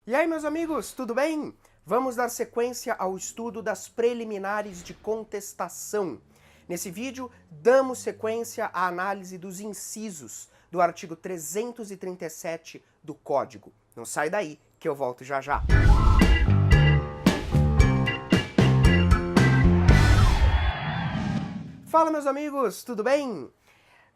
E aí, meus amigos, tudo bem? Vamos dar sequência ao estudo das preliminares de contestação. Nesse vídeo, damos sequência à análise dos incisos do artigo 337 do Código. Não sai daí, que eu volto já já. Fala, meus amigos, tudo bem?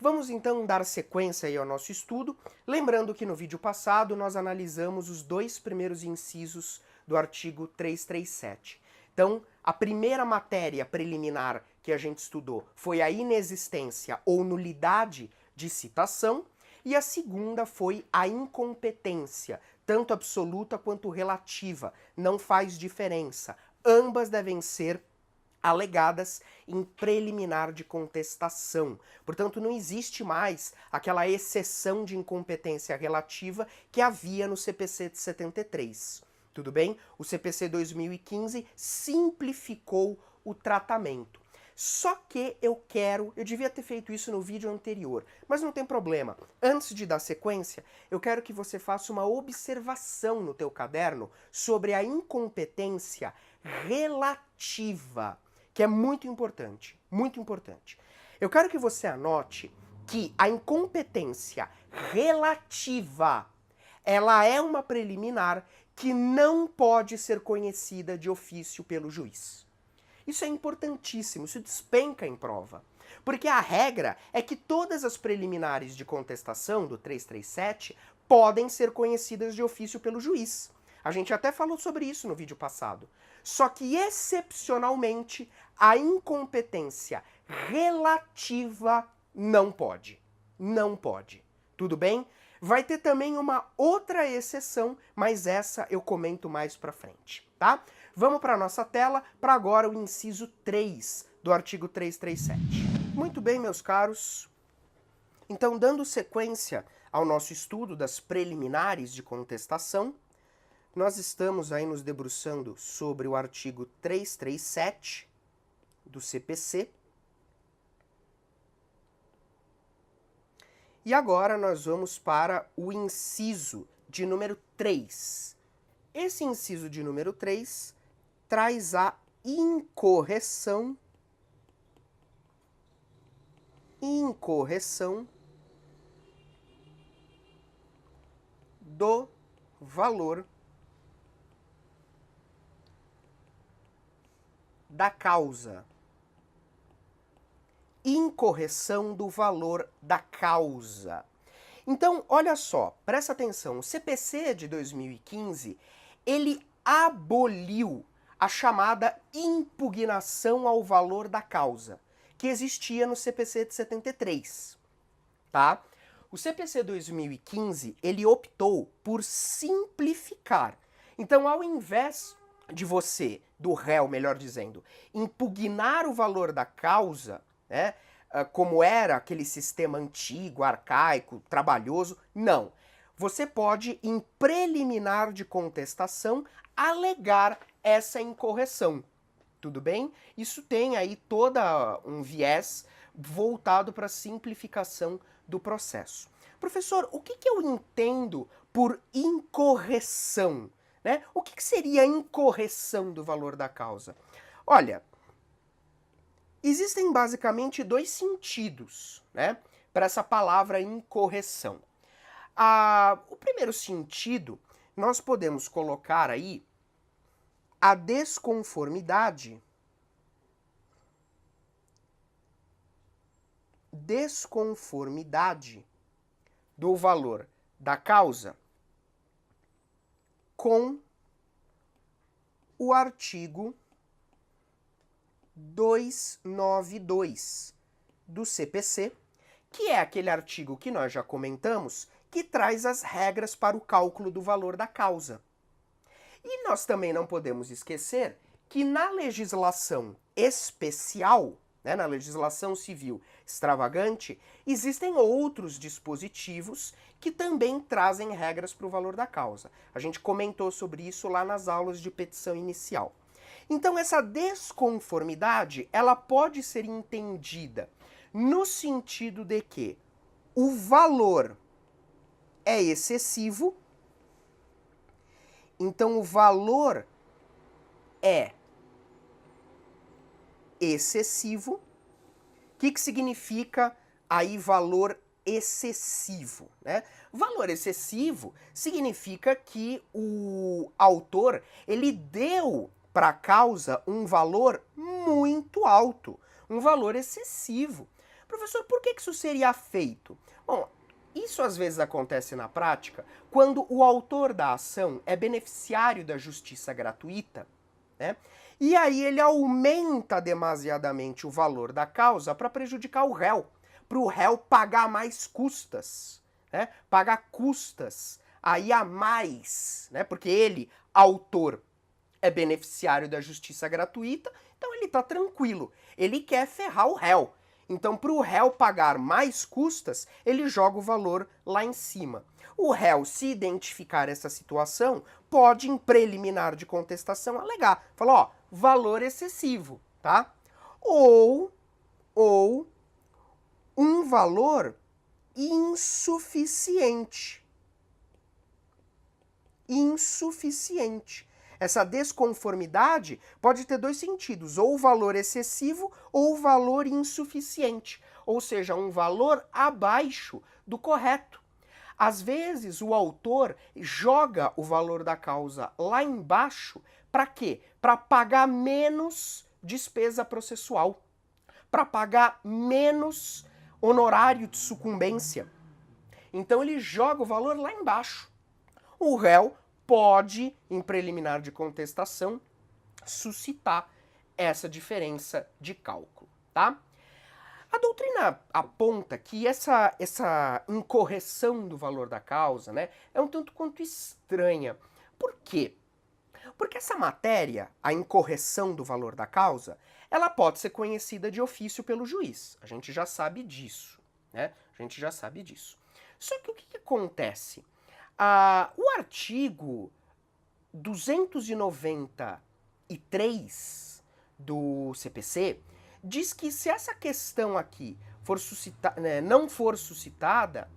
Vamos então dar sequência aí ao nosso estudo, lembrando que no vídeo passado nós analisamos os dois primeiros incisos do artigo 337. Então, a primeira matéria preliminar que a gente estudou foi a inexistência ou nulidade de citação, e a segunda foi a incompetência, tanto absoluta quanto relativa, não faz diferença. Ambas devem ser alegadas em preliminar de contestação. Portanto, não existe mais aquela exceção de incompetência relativa que havia no CPC de 73. Tudo bem? O CPC 2015 simplificou o tratamento. Só que eu devia ter feito isso no vídeo anterior, mas não tem problema. Antes de dar sequência, eu quero que você faça uma observação no teu caderno sobre a incompetência relativa, que é muito importante, muito importante. Eu quero que você anote que a incompetência relativa, ela é uma preliminar que não pode ser conhecida de ofício pelo juiz. Isso é importantíssimo, isso despenca em prova. Porque a regra é que todas as preliminares de contestação do 337 podem ser conhecidas de ofício pelo juiz. A gente até falou sobre isso no vídeo passado. Só que, excepcionalmente, a incompetência relativa não pode. Não pode. Tudo bem? Vai ter também uma outra exceção, mas essa eu comento mais pra frente, tá? Vamos para a nossa tela, para agora o inciso 3 do artigo 337. Muito bem, meus caros. Então, dando sequência ao nosso estudo das preliminares de contestação, nós estamos aí nos debruçando sobre o artigo 337 do CPC. E agora nós vamos para o inciso de número 3. Esse inciso de número 3 traz a incorreção do valor da causa. Incorreção do valor da causa. Então, olha só, presta atenção, o CPC de 2015, ele aboliu a chamada impugnação ao valor da causa, que existia no CPC de 73, tá? O CPC 2015, ele optou por simplificar. Então, ao invés de você, do réu, melhor dizendo, impugnar o valor da causa, né, como era aquele sistema antigo, arcaico, trabalhoso, não. Você pode, em preliminar de contestação, alegar essa incorreção. Tudo bem? Isso tem aí todo um viés voltado para a simplificação do processo. Professor, o que eu entendo por incorreção? Né? O que seria a incorreção do valor da causa? Olha, existem basicamente dois sentidos, né, para essa palavra incorreção. O primeiro sentido, nós podemos colocar aí a desconformidade do valor da causa com o artigo 292 do CPC, que é aquele artigo que nós já comentamos, que traz as regras para o cálculo do valor da causa. E nós também não podemos esquecer que na legislação especial, né, na legislação civil extravagante, existem outros dispositivos que também trazem regras para o valor da causa. A gente comentou sobre isso lá nas aulas de petição inicial. Então essa desconformidade, ela pode ser entendida no sentido de que o valor é excessivo Então o valor é excessivo. O que significa aí valor excessivo, né? Valor excessivo significa que o autor, ele deu para a causa um valor muito alto, um valor excessivo. Professor, por que isso seria feito? Bom, isso às vezes acontece na prática quando o autor da ação é beneficiário da justiça gratuita, né? E aí ele aumenta demasiadamente o valor da causa para prejudicar o réu, para o réu pagar mais custas, né? Pagar custas aí a mais, né? Porque ele, autor, é beneficiário da justiça gratuita, então ele está tranquilo. Ele quer ferrar o réu. Então, para o réu pagar mais custas, ele joga o valor lá em cima. O réu, se identificar essa situação, pode, em preliminar de contestação, alegar. Falar, ó, valor excessivo, tá? Ou um valor insuficiente. Insuficiente. Essa desconformidade pode ter dois sentidos, ou valor excessivo ou valor insuficiente, ou seja, um valor abaixo do correto. Às vezes o autor joga o valor da causa lá embaixo, para quê? Para pagar menos despesa processual, para pagar menos honorário de sucumbência. Então ele joga o valor lá embaixo. O réu pode, em preliminar de contestação, suscitar essa diferença de cálculo, tá? A doutrina aponta que essa incorreção do valor da causa, né, é um tanto quanto estranha. Por quê? Porque essa matéria, a incorreção do valor da causa, ela pode ser conhecida de ofício pelo juiz. A gente já sabe disso, né? A gente já sabe disso. Só que o que acontece? O artigo 293 do CPC diz que se essa questão aqui for não for suscitada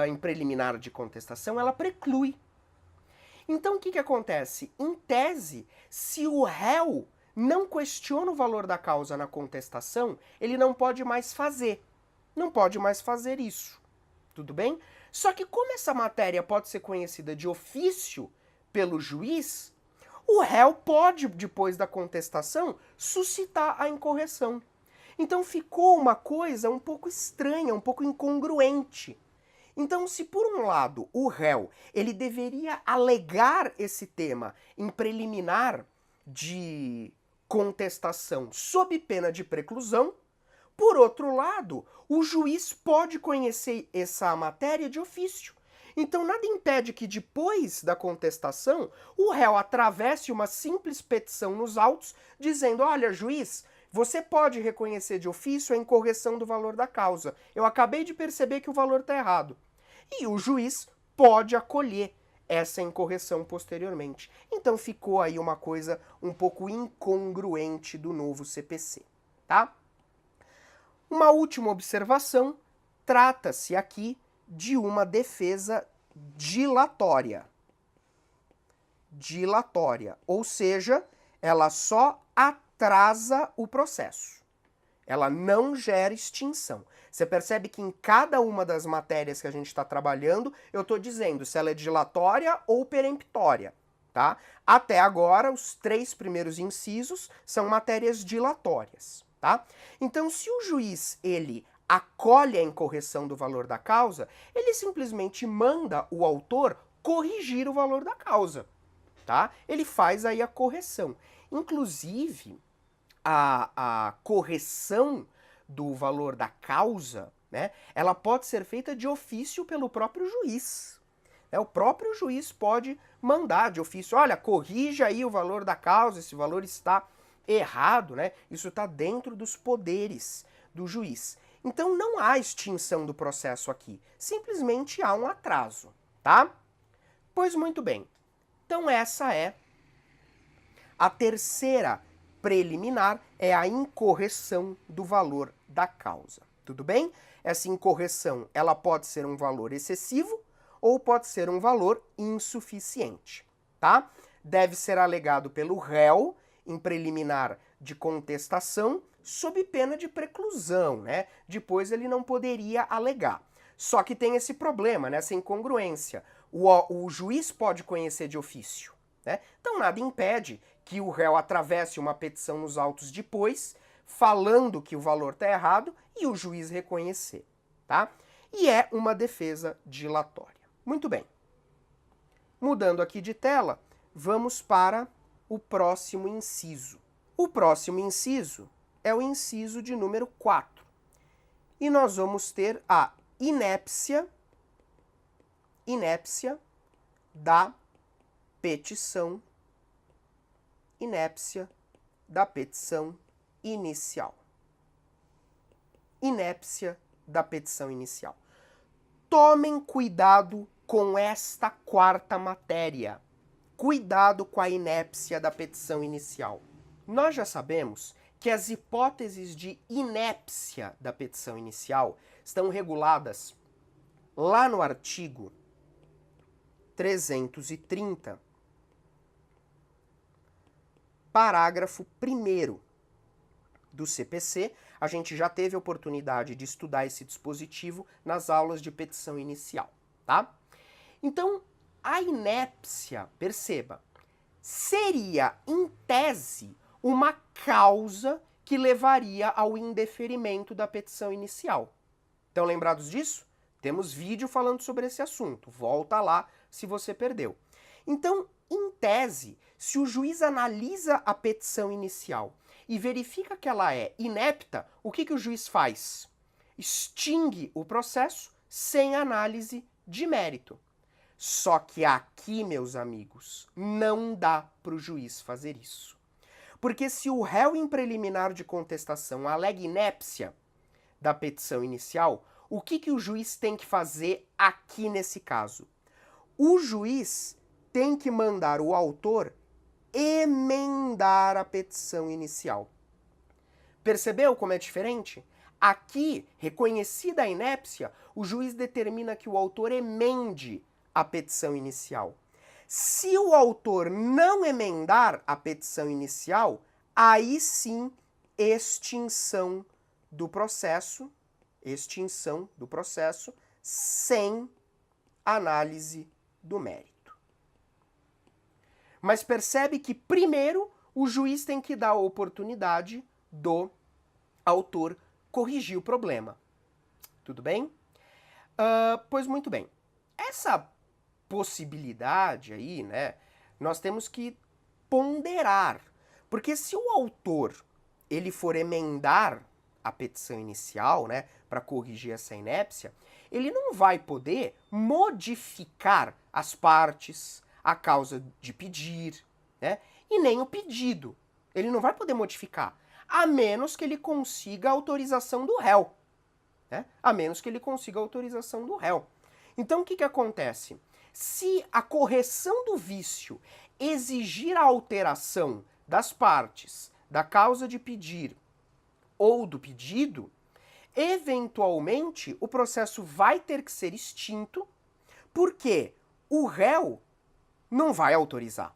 em preliminar de contestação, ela preclui. Então o que acontece? Em tese, se o réu não questiona o valor da causa na contestação, ele não pode mais fazer. Não pode mais fazer isso. Tudo bem? Só que como essa matéria pode ser conhecida de ofício pelo juiz, o réu pode, depois da contestação, suscitar a incorreção. Então ficou uma coisa um pouco estranha, um pouco incongruente. Então, se por um lado o réu ele deveria alegar esse tema em preliminar de contestação sob pena de preclusão, por outro lado, o juiz pode conhecer essa matéria de ofício. Então, nada impede que depois da contestação, o réu atravesse uma simples petição nos autos, dizendo, olha, juiz, você pode reconhecer de ofício a incorreção do valor da causa. Eu acabei de perceber que o valor está errado. E o juiz pode acolher essa incorreção posteriormente. Então, ficou aí uma coisa um pouco incongruente do novo CPC, tá? Uma última observação, trata-se aqui de uma defesa dilatória. Dilatória, ou seja, ela só atrasa o processo. Ela não gera extinção. Você percebe que em cada uma das matérias que a gente está trabalhando, eu estou dizendo se ela é dilatória ou peremptória, tá? Até agora, os 3 primeiros incisos são matérias dilatórias. Tá? Então, se o juiz ele acolhe a incorreção do valor da causa, ele simplesmente manda o autor corrigir o valor da causa. Tá? Ele faz aí a correção. Inclusive, a correção do valor da causa, né, ela pode ser feita de ofício pelo próprio juiz. O próprio juiz pode mandar de ofício, olha, corrija aí o valor da causa, esse valor está errado, né? Isso está dentro dos poderes do juiz. Então não há extinção do processo aqui, simplesmente há um atraso, tá? Pois muito bem. Então essa é a terceira preliminar, é a incorreção do valor da causa. Tudo bem? Essa incorreção, ela pode ser um valor excessivo ou pode ser um valor insuficiente. tá? Deve ser alegado pelo réu em preliminar de contestação, sob pena de preclusão, né? Depois ele não poderia alegar. Só que tem esse problema, né? Essa incongruência. O juiz pode conhecer de ofício, né? Então nada impede que o réu atravesse uma petição nos autos depois, falando que o valor está errado e o juiz reconhecer, tá? E é uma defesa dilatória. Muito bem. Mudando aqui de tela, vamos para o próximo inciso. O próximo inciso é o inciso de número 4. E nós vamos ter a inépcia da petição inicial. Inépcia da petição inicial. Tomem cuidado com esta quarta matéria. Cuidado com a inépcia da petição inicial. Nós já sabemos que as hipóteses de inépcia da petição inicial estão reguladas lá no artigo 330, parágrafo 1º do CPC. A gente já teve a oportunidade de estudar esse dispositivo nas aulas de petição inicial, tá? Então, a inépcia, perceba, seria, em tese, uma causa que levaria ao indeferimento da petição inicial. Estão lembrados disso? Temos vídeo falando sobre esse assunto. Volta lá se você perdeu. Então, em tese, se o juiz analisa a petição inicial e verifica que ela é inepta, o que o juiz faz? Extingue o processo sem análise de mérito. Só que aqui, meus amigos, não dá para o juiz fazer isso. Porque se o réu em preliminar de contestação alega inépcia da petição inicial, o que o juiz tem que fazer aqui nesse caso? O juiz tem que mandar o autor emendar a petição inicial. Percebeu como é diferente? Aqui, reconhecida a inépcia, o juiz determina que o autor emende a petição inicial. Se o autor não emendar a petição inicial, aí sim, extinção do processo sem análise do mérito. Mas percebe que primeiro o juiz tem que dar a oportunidade do autor corrigir o problema. Tudo bem? Pois muito bem. Essa possibilidade aí, né, nós temos que ponderar. Porque se o autor ele for emendar a petição inicial, né, para corrigir essa inépcia, ele não vai poder modificar as partes, a causa de pedir, né, e nem o pedido. Ele não vai poder modificar, a menos que ele consiga a autorização do réu. Né? A menos que ele consiga a autorização do réu. Então, o que acontece? Se a correção do vício exigir a alteração das partes, da causa de pedir ou do pedido, eventualmente o processo vai ter que ser extinto, porque o réu não vai autorizar.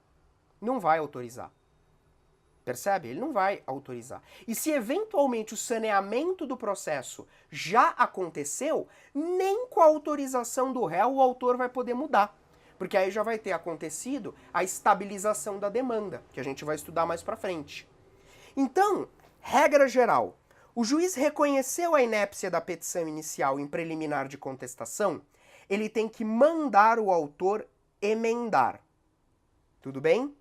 Não vai autorizar. Percebe? Ele não vai autorizar. E se eventualmente o saneamento do processo já aconteceu, nem com a autorização do réu o autor vai poder mudar. Porque aí já vai ter acontecido a estabilização da demanda, que a gente vai estudar mais pra frente. Então, regra geral, o juiz reconheceu a inépcia da petição inicial em preliminar de contestação, ele tem que mandar o autor emendar. Tudo bem?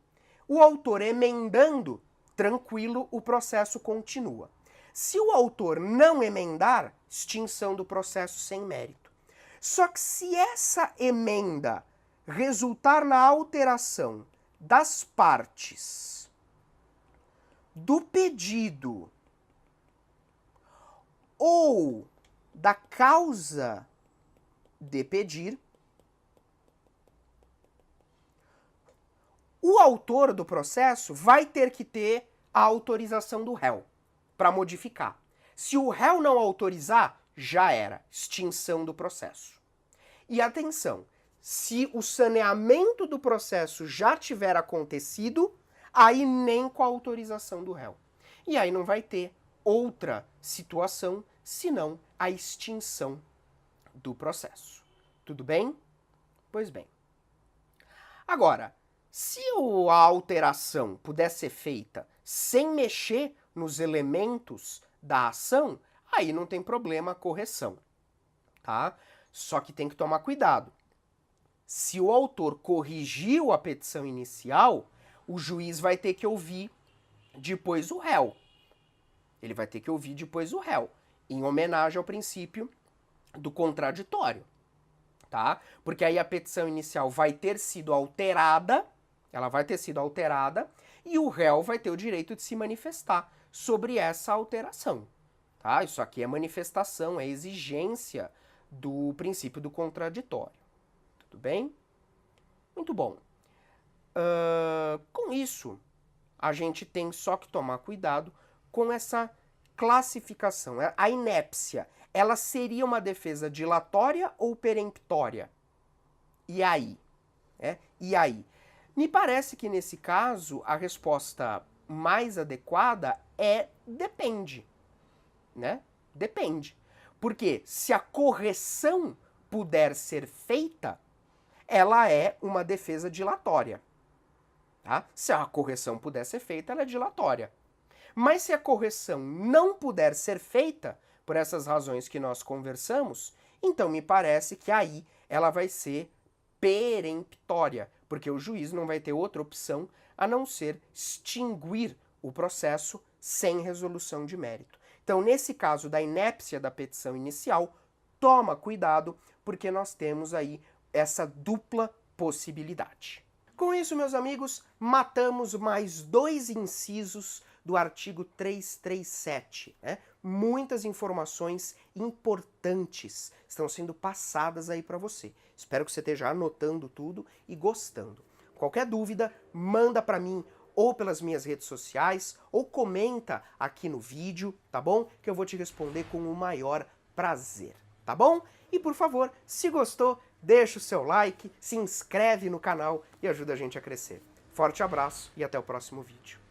O autor emendando, tranquilo, o processo continua. Se o autor não emendar, extinção do processo sem mérito. Só que se essa emenda resultar na alteração das partes do pedido ou da causa de pedir, o autor do processo vai ter que ter a autorização do réu para modificar. Se o réu não autorizar, já era extinção do processo. E atenção, Se o saneamento do processo já tiver acontecido, aí nem com a autorização do réu. E aí não vai ter outra situação senão a extinção do processo. Tudo bem? Pois bem. Agora, se a alteração puder ser feita sem mexer nos elementos da ação, aí não tem problema a correção, tá? Só que tem que tomar cuidado. Se o autor corrigiu a petição inicial, o juiz vai ter que ouvir depois o réu. Ele vai ter que ouvir depois o réu, em homenagem ao princípio do contraditório, tá? Porque aí a petição inicial vai ter sido alterada, ela vai ter sido alterada, e o réu vai ter o direito de se manifestar sobre essa alteração, tá? Isso aqui é manifestação, é exigência do princípio do contraditório. Tudo bem? Muito bom. Com isso, a gente tem só que tomar cuidado com essa classificação. A inépcia, ela seria uma defesa dilatória ou peremptória? E aí? E aí? Me parece que nesse caso a resposta mais adequada é depende, né? Depende. Porque se a correção puder ser feita, ela é uma defesa dilatória. Tá? Se a correção puder ser feita, ela é dilatória. Mas se a correção não puder ser feita, por essas razões que nós conversamos, então me parece que aí ela vai ser peremptória, porque o juiz não vai ter outra opção a não ser extinguir o processo sem resolução de mérito. Então, nesse caso da inépcia da petição inicial, toma cuidado, porque nós temos aí essa dupla possibilidade. Com isso, meus amigos, matamos mais 2 incisos do artigo 337. Muitas informações importantes estão sendo passadas aí para você. Espero que você esteja anotando tudo e gostando. Qualquer dúvida, manda para mim ou pelas minhas redes sociais, ou comenta aqui no vídeo, tá bom? Que eu vou te responder com o maior prazer, tá bom? E por favor, se gostou, deixa o seu like, se inscreve no canal e ajuda a gente a crescer. Forte abraço e até o próximo vídeo.